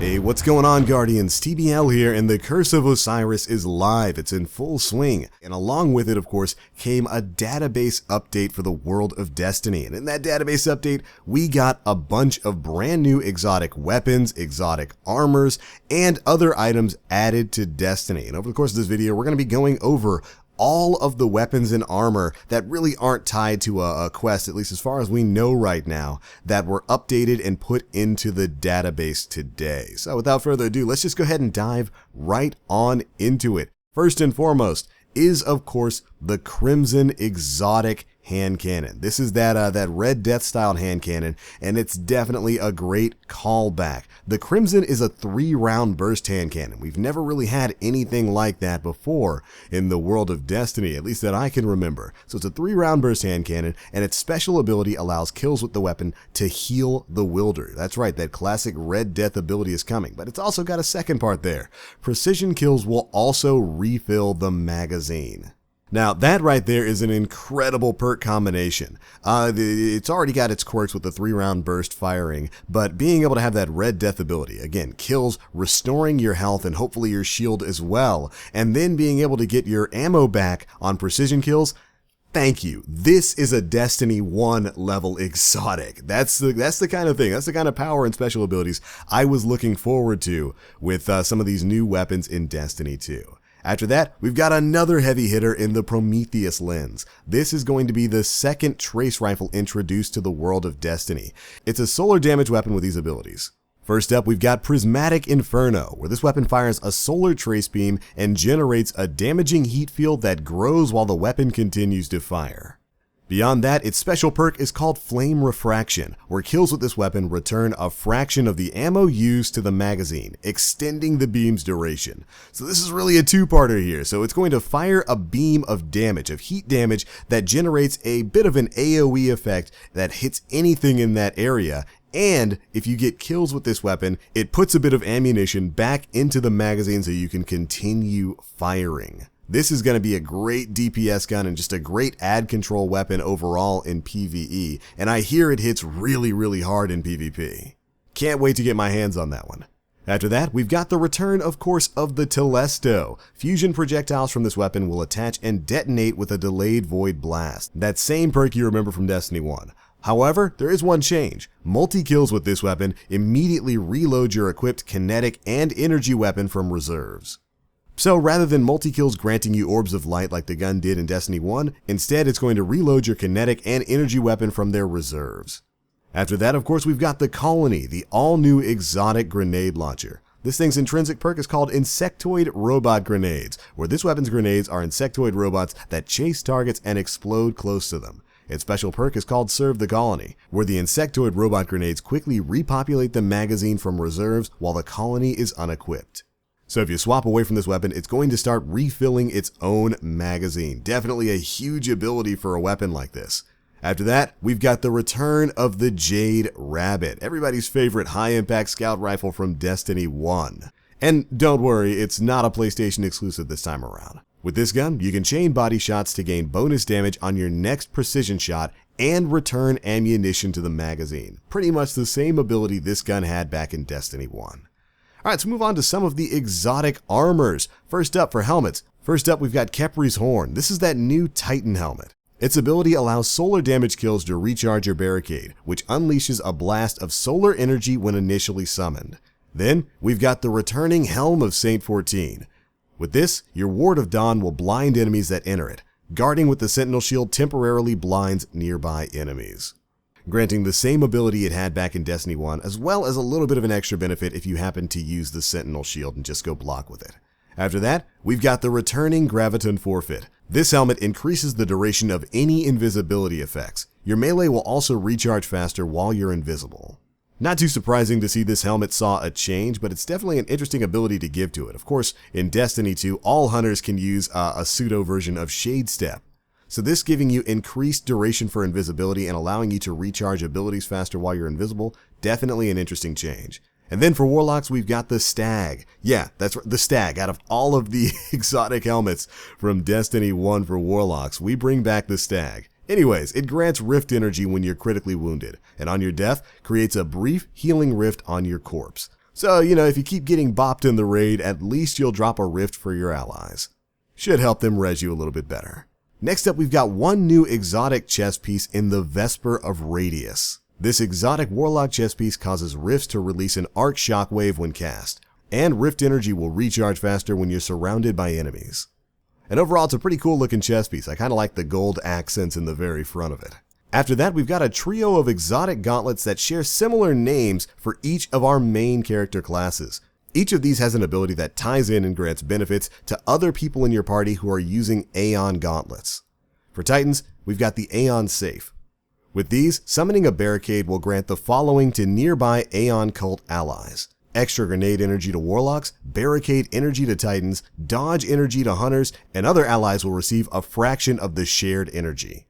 Hey, what's going on, Guardians? TBL here, and the Curse of Osiris is live. It's in full swing. And along with it, of course, came a database update for the World of Destiny. And in that database update, we got a bunch of brand new exotic weapons, exotic armors, and other items added to Destiny. And over the course of this video, we're going to be going over all of the weapons and armor that really aren't tied to a quest, at least as far as we know right now, that were updated and put into the database today. So without further ado, let's just go ahead and dive right on into it. First and foremost is, of course, the Crimson Exotic hand cannon. This is that Red Death style hand cannon, and it's definitely a great callback. The Crimson is a 3-round burst hand cannon. We've never really had anything like that before in the World of Destiny, at least that I can remember. So it's a 3-round burst hand cannon, and its special ability allows kills with the weapon to heal the wielder. That's right, that classic Red Death ability is coming, but it's also got a second part there. Precision kills will also refill the magazine. Now, that right there is an incredible perk combination. It's already got its quirks with the 3-round burst firing, but being able to have that Red Death ability, again, kills, restoring your health and hopefully your shield as well, and then being able to get your ammo back on precision kills, thank you. This is a Destiny 1 level exotic. That's the kind of thing, that's the kind of power and special abilities I was looking forward to with some of these new weapons in Destiny 2. After that, we've got another heavy hitter in the Prometheus Lens. This is going to be the second trace rifle introduced to the World of Destiny. It's a solar damage weapon with these abilities. First up, we've got Prismatic Inferno, where this weapon fires a solar trace beam and generates a damaging heat field that grows while the weapon continues to fire. Beyond that, its special perk is called Flame Refraction, where kills with this weapon return a fraction of the ammo used to the magazine, extending the beam's duration. So this is really a two-parter here. So it's going to fire a beam of damage, of heat damage, that generates a bit of an AoE effect that hits anything in that area. And if you get kills with this weapon, it puts a bit of ammunition back into the magazine so you can continue firing. This is going to be a great DPS gun and just a great ad control weapon overall in PvE, and I hear it hits really hard in PvP. Can't wait to get my hands on that one. After that, we've got the return, of course, of the Telesto. Fusion projectiles from this weapon will attach and detonate with a delayed void blast. That same perk you remember from Destiny 1. However, there is one change. Multi-kills with this weapon immediately reload your equipped kinetic and energy weapon from reserves. So rather than multi-kills granting you orbs of light like the gun did in Destiny 1, instead it's going to reload your kinetic and energy weapon from their reserves. After that, of course, we've got the Colony, the all-new exotic grenade launcher. This thing's intrinsic perk is called Insectoid Robot Grenades, where this weapon's grenades are insectoid robots that chase targets and explode close to them. Its special perk is called Serve the Colony, where the insectoid robot grenades quickly repopulate the magazine from reserves while the colony is unequipped. So if you swap away from this weapon, it's going to start refilling its own magazine. Definitely a huge ability for a weapon like this. After that, we've got the return of the Jade Rabbit, everybody's favorite high-impact scout rifle from Destiny 1. And don't worry, it's not a PlayStation exclusive this time around. With this gun, you can chain body shots to gain bonus damage on your next precision shot and return ammunition to the magazine. Pretty much the same ability this gun had back in Destiny 1. Alright, let's move on to some of the exotic armors. First up for helmets. First up, we've got Khepri's Horn. This is that new Titan helmet. Its ability allows solar damage kills to recharge your barricade, which unleashes a blast of solar energy when initially summoned. Then, we've got the returning Helm of Saint 14. With this, your Ward of Dawn will blind enemies that enter it. Guarding with the Sentinel Shield temporarily blinds nearby enemies, granting the same ability it had back in Destiny 1, as well as a little bit of an extra benefit if you happen to use the Sentinel Shield and just go block with it. After that, we've got the returning Graviton Forfeit. This helmet increases the duration of any invisibility effects. Your melee will also recharge faster while you're invisible. Not too surprising to see this helmet saw a change, but it's definitely an interesting ability to give to it. Of course, in Destiny 2, all hunters can use a pseudo version of Shade Step. So this giving you increased duration for invisibility and allowing you to recharge abilities faster while you're invisible, definitely an interesting change. And then for Warlocks, we've got the Stag. Yeah, that's right, the Stag. Out of all of the exotic helmets from Destiny 1 for Warlocks, we bring back the Stag. Anyways, it grants rift energy when you're critically wounded, and on your death, creates a brief healing rift on your corpse. So, if you keep getting bopped in the raid, at least you'll drop a rift for your allies. Should help them res you a little bit better. Next up, we've got one new exotic chest piece in the Vesper of Radius. This exotic Warlock chest piece causes rifts to release an arc shockwave when cast, and rift energy will recharge faster when you're surrounded by enemies. And overall, it's a pretty cool looking chest piece. I kind of like the gold accents in the very front of it. After that, we've got a trio of exotic gauntlets that share similar names for each of our main character classes. Each of these has an ability that ties in and grants benefits to other people in your party who are using Aeon gauntlets. For Titans, we've got the Aeon Safe. With these, summoning a barricade will grant the following to nearby Aeon cult allies: extra grenade energy to Warlocks, barricade energy to Titans, dodge energy to Hunters, and other allies will receive a fraction of the shared energy.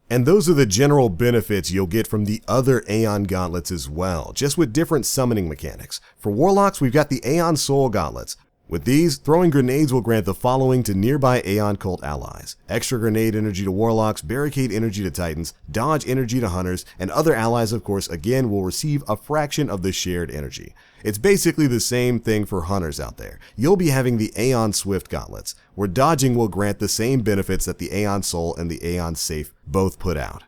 And those are the general benefits you'll get from the other Aeon gauntlets as well, just with different summoning mechanics. For Warlocks, we've got the Aeon Soul gauntlets. With these, throwing grenades will grant the following to nearby Aeon cult allies: extra grenade energy to Warlocks, barricade energy to Titans, dodge energy to Hunters, and other allies, of course, again will receive a fraction of the shared energy. It's basically the same thing for Hunters out there. You'll be having the Aeon Swift gauntlets, where dodging will grant the same benefits that the Aeon Soul and the Aeon Safe both put out.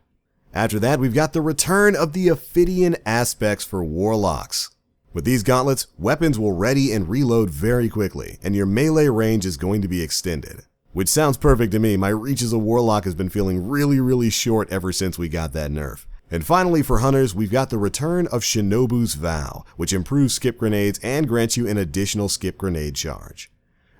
After that, we've got the return of the Ophidian aspects for Warlocks. With these gauntlets, weapons will ready and reload very quickly, and your melee range is going to be extended. Which sounds perfect to me. My reach as a Warlock has been feeling really short ever since we got that nerf. And finally, for Hunters, we've got the return of Shinobu's Vow, which improves skip grenades and grants you an additional skip grenade charge.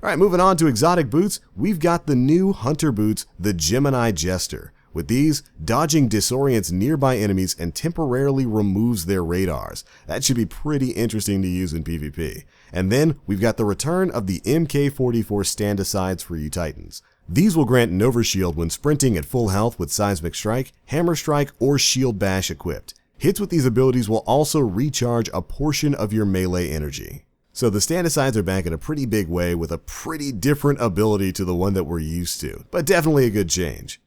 Alright, moving on to exotic boots, we've got the new Hunter boots, the Gemini Jester. With these, dodging disorients nearby enemies and temporarily removes their radars. That should be pretty interesting to use in PvP. And then, we've got the return of the MK44 stand-asides for you Titans. These will grant an overshield when sprinting at full health with Seismic Strike, Hammer Strike, or Shield Bash equipped. Hits with these abilities will also recharge a portion of your melee energy. So the stand-asides are back in a pretty big way with a pretty different ability to the one that we're used to, but definitely a good change.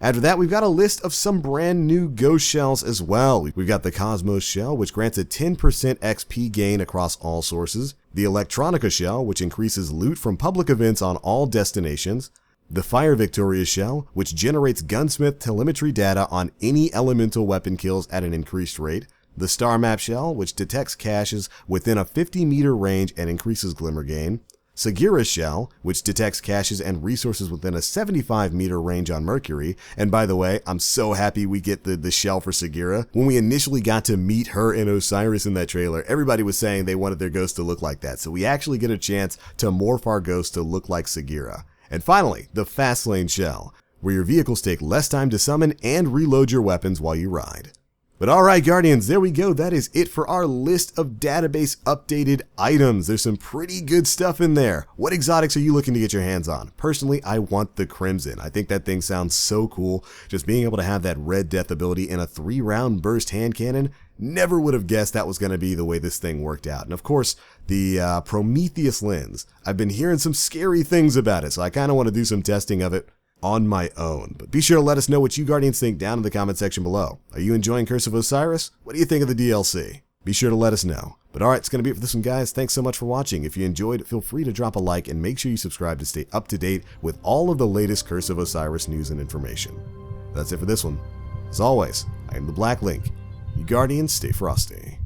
After that, we've got a list of some brand new ghost shells as well. We've got the Cosmos Shell, which grants a 10% XP gain across all sources, the Electronica Shell, which increases loot from public events on all destinations, the Fire Victoria Shell, which generates gunsmith telemetry data on any elemental weapon kills at an increased rate, the Star Map Shell, which detects caches within a 50-meter range and increases glimmer gain, Sagira's Shell, which detects caches and resources within a 75-meter range on Mercury. And by the way, I'm so happy we get the shell for Sagira. When we initially got to meet her and Osiris in that trailer, everybody was saying they wanted their ghost to look like that. So we actually get a chance to morph our ghost to look like Sagira. And finally, the Fastlane Shell, where your vehicles take less time to summon and reload your weapons while you ride. But alright Guardians, there we go. That is it for our list of database updated items. There's some pretty good stuff in there. What exotics are you looking to get your hands on? Personally, I want the Crimson. I think that thing sounds so cool. Just being able to have that Red Death ability in a 3-round burst hand cannon, never would have guessed that was going to be the way this thing worked out. And of course, the Prometheus Lens. I've been hearing some scary things about it, so I kind of want to do some testing of it on my own. But be sure to let us know what you Guardians think down in the comment section below. Are you enjoying Curse of Osiris? What do you think of the DLC? Be sure to let us know. But alright, it's going to be it for this one, guys. Thanks so much for watching. If you enjoyed, feel free to drop a like and make sure you subscribe to stay up to date with all of the latest Curse of Osiris news and information. That's it for this one. As always, I am the Black Link. You Guardians, stay frosty.